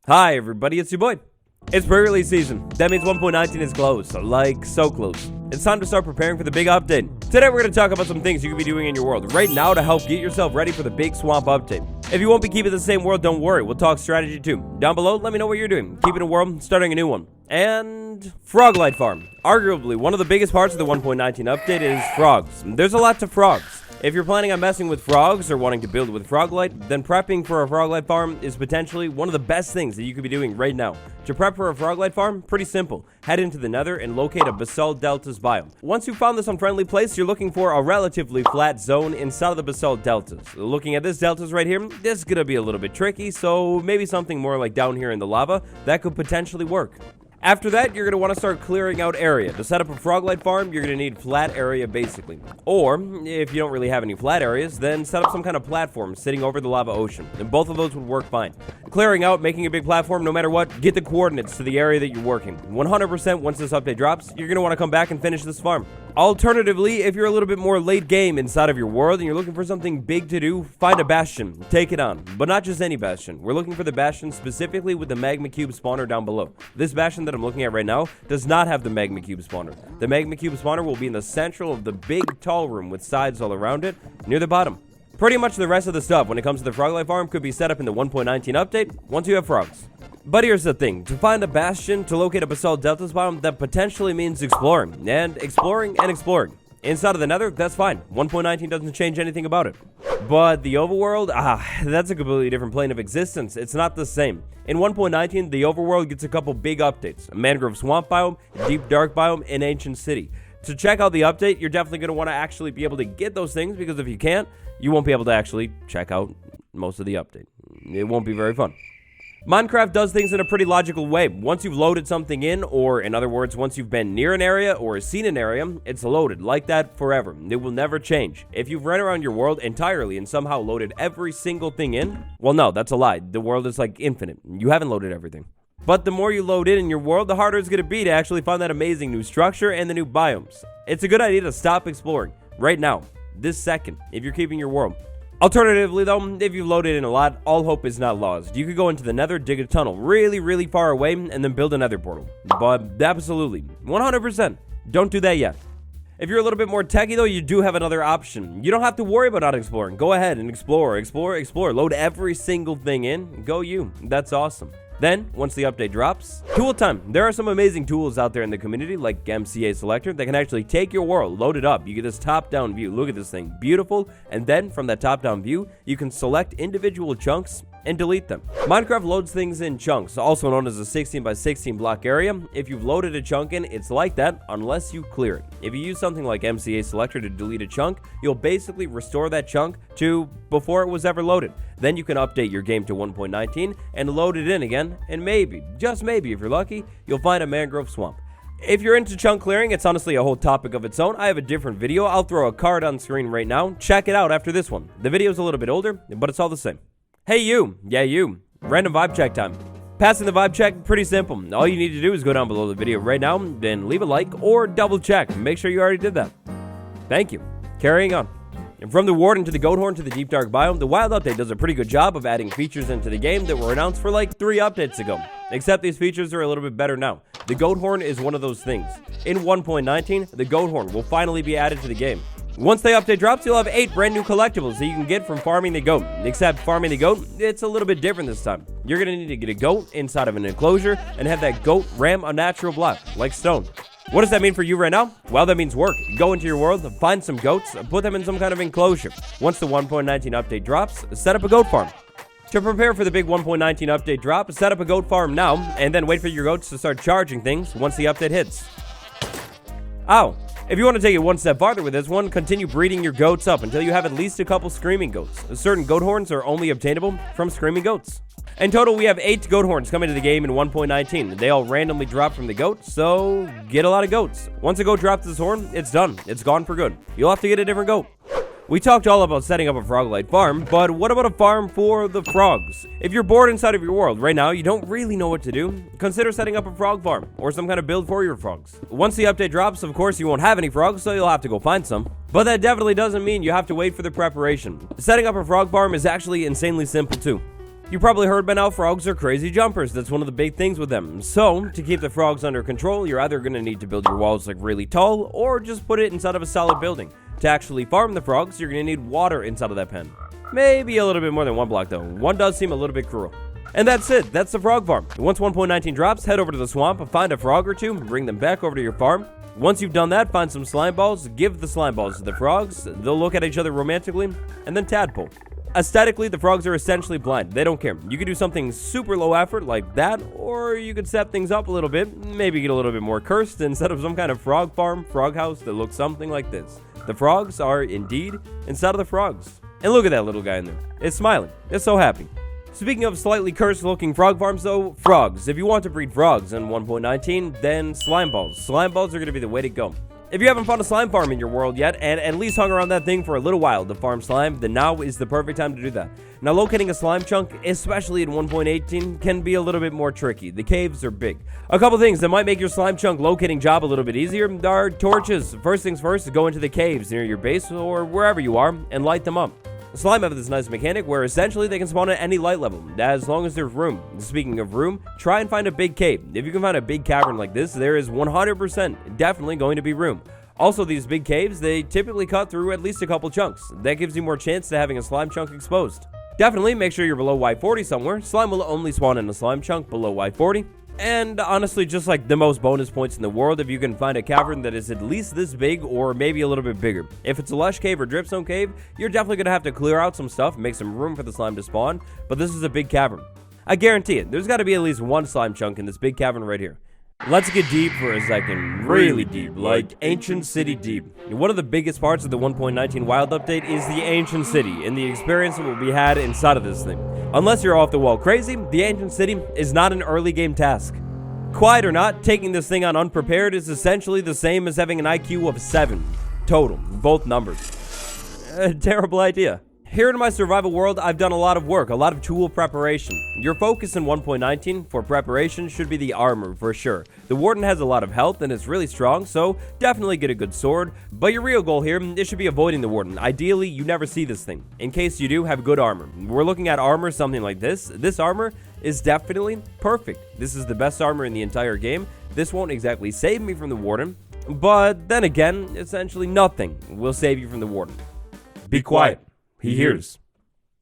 Hi everybody, it's your boy. It's pre-release season. That means 1.19 is close, like so close. It's time to start preparing for the big update. Today we're going to talk about some things you could be doing in your world right now to help get yourself ready for the big swamp update. If you won't be keeping the same world, don't worry, we'll talk strategy too. Down below, let me know what you're doing. Keeping a world, starting a new one. And Froglight Farm. Arguably, one of the biggest parts of the 1.19 update is frogs. There's a lot to frogs. If you're planning on messing with frogs or wanting to build with Froglight, then prepping for a Froglight farm is potentially one of the best things that you could be doing right now. To prep for a Froglight farm, pretty simple. Head into the nether and locate a basalt deltas biome. Once you've found this unfriendly place, you're looking for a relatively flat zone inside of the basalt deltas. Looking at this deltas right here, this is going to be a little bit tricky, so maybe something more like down here in the lava, that could potentially work. After that, you're going to want to start clearing out area. To set up a Froglight farm, you're going to need flat area basically. Or, if you don't really have any flat areas, then set up some kind of platform sitting over the lava ocean. And both of those would work fine. Clearing out, making a big platform, no matter what, get the coordinates to the area that you're working. 100% once this update drops, you're going to want to come back and finish this farm. Alternatively, if you're a little bit more late game inside of your world and you're looking for something big to do, find a bastion, take it on. But not just any bastion. We're looking for the bastion specifically with the magma cube spawner down below. This bastion that I'm looking at right now does not have the magma cube spawner. The magma cube spawner will be in the central of the big tall room with sides all around it, near the bottom. Pretty much the rest of the stuff when it comes to the Froglight farm could be set up in the 1.19 update once you have frogs. But here's the thing, to find a bastion, to locate a basalt deltas biome, that potentially means exploring, and exploring, and exploring. Inside of the nether, that's fine. 1.19 doesn't change anything about it. But the overworld, that's a completely different plane of existence. It's not the same. In 1.19, the overworld gets a couple big updates. A mangrove swamp biome, a deep dark biome, and ancient city. To check out the update, you're definitely going to want to actually be able to get those things, because if you can't, you won't be able to actually check out most of the update. It won't be very fun. Minecraft does things in a pretty logical way. Once you've loaded something in, or in other words, once you've been near an area or seen an area, it's loaded like that forever. It will never change. If you've run around your world entirely and somehow loaded every single thing in, well, no, that's a lie. The world is like infinite. You haven't loaded everything. But the more you load in your world, the harder it's going to be to actually find that amazing new structure and the new biomes. It's a good idea to stop exploring right now, this second, if you're keeping your world. Alternatively though, if you've loaded in a lot, all hope is not lost. You could go into the nether, dig a tunnel really far away, and then build a nether portal. But absolutely, 100%, don't do that yet. If you're a little bit more techie though, you do have another option. You don't have to worry about not exploring. Go ahead and explore. Load every single thing in. Go you. That's awesome. Then, once the update drops, tool time. There are some amazing tools out there in the community, like MCA Selector, that can actually take your world, load it up. You get this top-down view. Look at this thing. Beautiful. And then, from that top-down view, you can select individual chunks and delete them. Minecraft loads things in chunks, also known as a 16 by 16 block area. If you've loaded a chunk in, it's like that unless you clear it. If you use something like MCA Selector to delete a chunk, you'll basically restore that chunk to before it was ever loaded. Then you can update your game to 1.19 and load it in again, and maybe, just maybe if you're lucky, you'll find a mangrove swamp. If you're into chunk clearing, it's honestly a whole topic of its own. I have a different video. I'll throw a card on screen right now. Check it out after this one. The video's a little bit older, but it's all the same. Hey you, yeah you, random vibe check time. Passing the vibe check, pretty simple. All you need to do is go down below the video right now, then leave a like or double check. Make sure you already did that. Thank you. Carrying on. And from the warden to the goat horn to the deep dark biome, the wild update does a pretty good job of adding features into the game that were announced for like 3 updates ago. Except these features are a little bit better now. The goat horn is one of those things. In 1.19, the goat horn will finally be added to the game. Once the update drops, you'll have 8 brand new collectibles that you can get from farming the goat. Except farming the goat, it's a little bit different this time. You're going to need to get a goat inside of an enclosure and have that goat ram a natural block, like stone. What does that mean for you right now? Well, that means work. Go into your world, find some goats, put them in some kind of enclosure. Once the 1.19 update drops, set up a goat farm. To prepare for the big 1.19 update drop, set up a goat farm now, and then wait for your goats to start charging things once the update hits. Ow. If you want to take it one step farther with this one, continue breeding your goats up until you have at least a couple screaming goats. Certain goat horns are only obtainable from screaming goats. In total, we have 8 goat horns coming to the game in 1.19. They all randomly drop from the goat, so get a lot of goats. Once a goat drops this horn, it's done. It's gone for good. You'll have to get a different goat. We talked all about setting up a Froglight farm, but what about a farm for the frogs? If you're bored inside of your world right now, you don't really know what to do, consider setting up a frog farm, or some kind of build for your frogs. Once the update drops, of course you won't have any frogs, so you'll have to go find some. But that definitely doesn't mean you have to wait for the preparation. Setting up a frog farm is actually insanely simple too. You probably heard by now frogs are crazy jumpers. That's one of the big things with them. So, to keep the frogs under control, you're either going to need to build your walls like really tall or just put it inside of a solid building. To actually farm the frogs, you're going to need water inside of that pen. Maybe a little bit more than one block though. One does seem a little bit cruel. And that's it. That's the frog farm. Once 1.19 drops, head over to the swamp, find a frog or two, bring them back over to your farm. Once you've done that, find some slime balls, give the slime balls to the frogs. They'll look at each other romantically, and then tadpole. Aesthetically, the frogs are essentially blind. They don't care. You could do something super low effort like that, or you could step things up a little bit, maybe get a little bit more cursed and set up some kind of frog farm, frog house that looks something like this. The frogs are indeed inside of the frogs. And look at that little guy in there. It's smiling. It's so happy. Speaking of slightly cursed looking frog farms though, frogs. If you want to breed frogs in 1.19, then slime balls. Slime balls are going to be the way to go. If you haven't found a slime farm in your world yet, and at least hung around that thing for a little while to farm slime, then now is the perfect time to do that. Now, locating a slime chunk, especially in 1.18, can be a little bit more tricky. The caves are big. A couple things that might make your slime chunk locating job a little bit easier are torches. First things first, go into the caves near your base or wherever you are and light them up. Slime have this nice mechanic where essentially they can spawn at any light level, as long as there's room. Speaking of room, try and find a big cave. If you can find a big cavern like this, there is 100% definitely going to be room. Also, these big caves, they typically cut through at least a couple chunks. That gives you more chance to having a slime chunk exposed. Definitely make sure you're below Y40 somewhere. Slime will only spawn in a slime chunk below Y40. And honestly, just like the most bonus points in the world, if you can find a cavern that is at least this big or maybe a little bit bigger. If it's a lush cave or dripstone cave, you're definitely going to have to clear out some stuff, make some room for the slime to spawn, but this is a big cavern. I guarantee it, there's got to be at least one slime chunk in this big cavern right here. Let's get deep for a second, really deep, like ancient city deep. One of the biggest parts of the 1.19 wild update is the ancient city and the experience that will be had inside of this thing. Unless you're off the wall crazy, the ancient city is not an early game task. Quiet or not, taking this thing on unprepared is essentially the same as having an IQ of 7 total, both numbers. A terrible idea. Here in my survival world, I've done a lot of work, a lot of tool preparation. Your focus in 1.19 for preparation should be the armor, for sure. The warden has a lot of health and is really strong, so definitely get a good sword. But your real goal here, it should be avoiding the warden. Ideally, you never see this thing. In case you do, have good armor. We're looking at armor, something like this. This armor is definitely perfect. This is the best armor in the entire game. This won't exactly save me from the warden, but then again, essentially nothing will save you from the warden. Be quiet. He hears.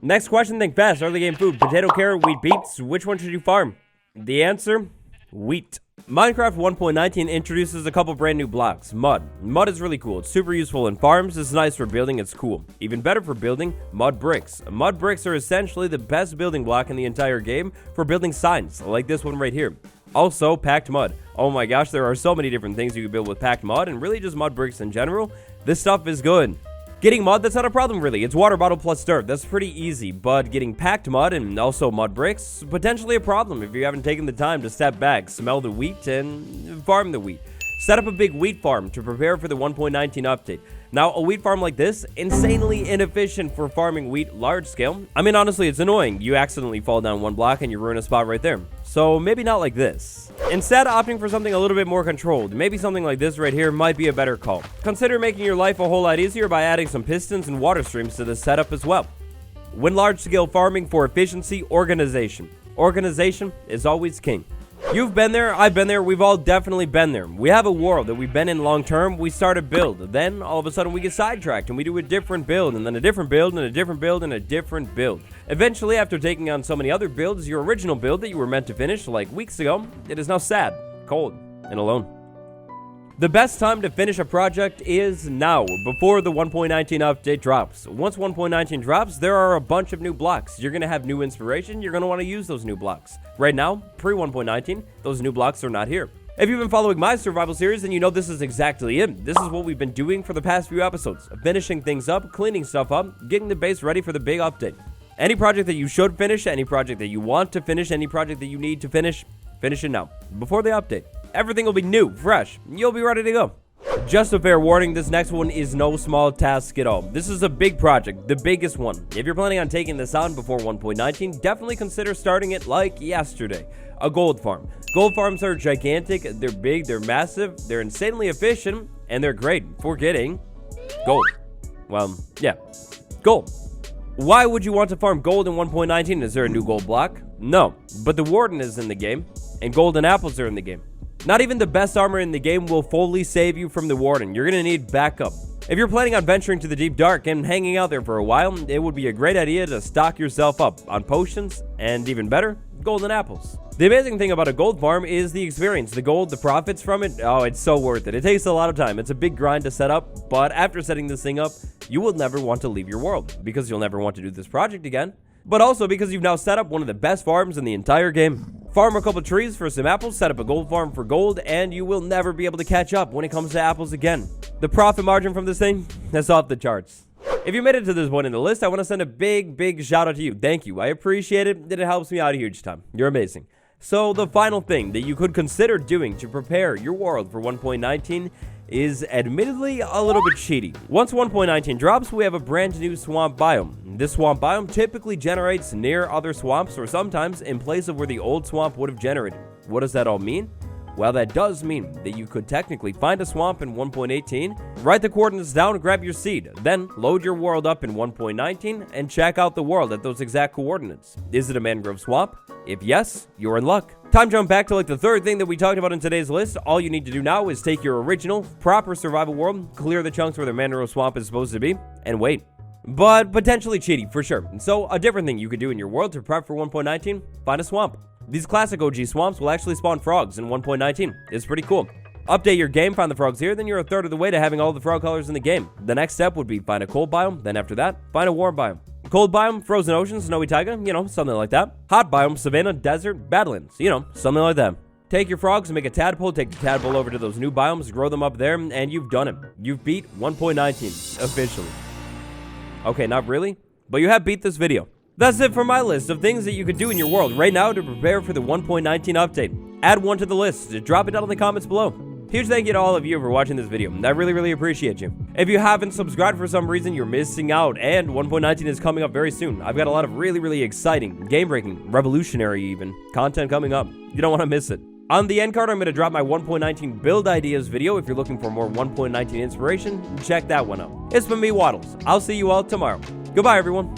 Next question, think fast. Early game food. Potato, carrot, wheat, beets. Which one should you farm? The answer? Wheat. Minecraft 1.19 introduces a couple brand new blocks. Mud. Mud is really cool. It's super useful in farms. It's nice for building. It's cool. Even better for building, mud bricks. Mud bricks are essentially the best building block in the entire game for building signs, like this one right here. Also, packed mud. Oh my gosh, there are so many different things you can build with packed mud, and really just mud bricks in general. This stuff is good. Getting mud, that's not a problem really. It's water bottle plus dirt. That's pretty easy. But getting packed mud and also mud bricks, potentially a problem if you haven't taken the time to step back, smell the wheat, and farm the wheat. Set up a big wheat farm to prepare for the 1.19 update. Now, a wheat farm like this, insanely inefficient for farming wheat large scale. I mean, honestly, it's annoying. You accidentally fall down one block and you ruin a spot right there. So maybe not like this. Instead, opting for something a little bit more controlled. Maybe something like this right here might be a better call. Consider making your life a whole lot easier by adding some pistons and water streams to this setup as well. When large-scale farming for efficiency, organization. Organization is always king. You've been there, I've been there, we've all definitely been there. We have a world that we've been in long term, we start a build, then all of a sudden we get sidetracked and we do a different build, and then a different build, and a different build, and a different build. Eventually, after taking on so many other builds, your original build that you were meant to finish like weeks ago, it is now sad, cold, and alone. The best time to finish a project is now, before the 1.19 update drops. Once 1.19 drops, there are a bunch of new blocks. You're going to have new inspiration, you're going to want to use those new blocks. Right now, pre-1.19, those new blocks are not here. If you've been following my survival series, then you know this is exactly it. This is what we've been doing for the past few episodes. Finishing things up, cleaning stuff up, getting the base ready for the big update. Any project that you should finish, any project that you want to finish, any project that you need to finish, finish it now, before the update. Everything will be new, fresh, you'll be ready to go. Just a fair warning, this next one is no small task at all. This is a big project, the biggest one. If you're planning on taking this on before 1.19, definitely consider starting it like yesterday. A gold farm. Gold farms are gigantic, they're big, they're massive, they're insanely efficient, and they're great for getting gold. Well, yeah, gold. Why would you want to farm gold in 1.19? Is there a new gold block? No, but the warden is in the game, and golden apples are in the game. Not even the best armor in the game will fully save you from the warden. You're going to need backup. If you're planning on venturing to the deep dark and hanging out there for a while, it would be a great idea to stock yourself up on potions, and even better, golden apples. The amazing thing about a gold farm is the experience, the gold, the profits from it. Oh, it's so worth it. It takes a lot of time. It's a big grind to set up, but after setting this thing up, you will never want to leave your world because you'll never want to do this project again, but also because you've now set up one of the best farms in the entire game. Farm a couple trees for some apples, set up a gold farm for gold, and you will never be able to catch up when it comes to apples again. The profit margin from this thing, that's off the charts. If you made it to this point in the list, I want to send a big shout out to you. Thank you. I appreciate it. It helps me out a huge time. You're amazing. So the final thing that you could consider doing to prepare your world for 1.19 is admittedly a little bit cheaty. Once 1.19 drops, we have a brand new swamp biome. This swamp biome typically generates near other swamps or sometimes in place of where the old swamp would have generated. What does that all mean? Well, that does mean that you could technically find a swamp in 1.18, write the coordinates down, grab your seed, then load your world up in 1.19 and check out the world at those exact coordinates. Is it a mangrove swamp? If yes, you're in luck. Time jump back to like the third thing that we talked about in today's list. All you need to do now is take your original, proper survival world, clear the chunks where the mangrove swamp is supposed to be, and wait. But potentially cheaty, for sure. So a different thing you could do in your world to prep for 1.19, find a swamp. These classic OG swamps will actually spawn frogs in 1.19. It's pretty cool. Update your game, find the frogs here, then you're a third of the way to having all the frog colors in the game. The next step would be find a cold biome, then after that, find a warm biome. Cold biome, frozen ocean, snowy taiga, something like that. Hot biome, savanna, desert, badlands, something like that. Take your frogs and make a tadpole, take the tadpole over to those new biomes, grow them up there, and you've done it. You've beat 1.19, officially. Okay, not really, but you have beat this video. That's it for my list of things that you could do in your world right now to prepare for the 1.19 update. Add one to the list. Just drop it down in the comments below. Huge thank you to all of you for watching this video. I really appreciate you. If you haven't subscribed for some reason, you're missing out, and 1.19 is coming up very soon. I've got a lot of really exciting, game-breaking, revolutionary even, content coming up. You don't want to miss it. On the end card, I'm going to drop my 1.19 build ideas video. If you're looking for more 1.19 inspiration, check that one out. It's been me, Waddles. I'll see you all tomorrow. Goodbye, everyone.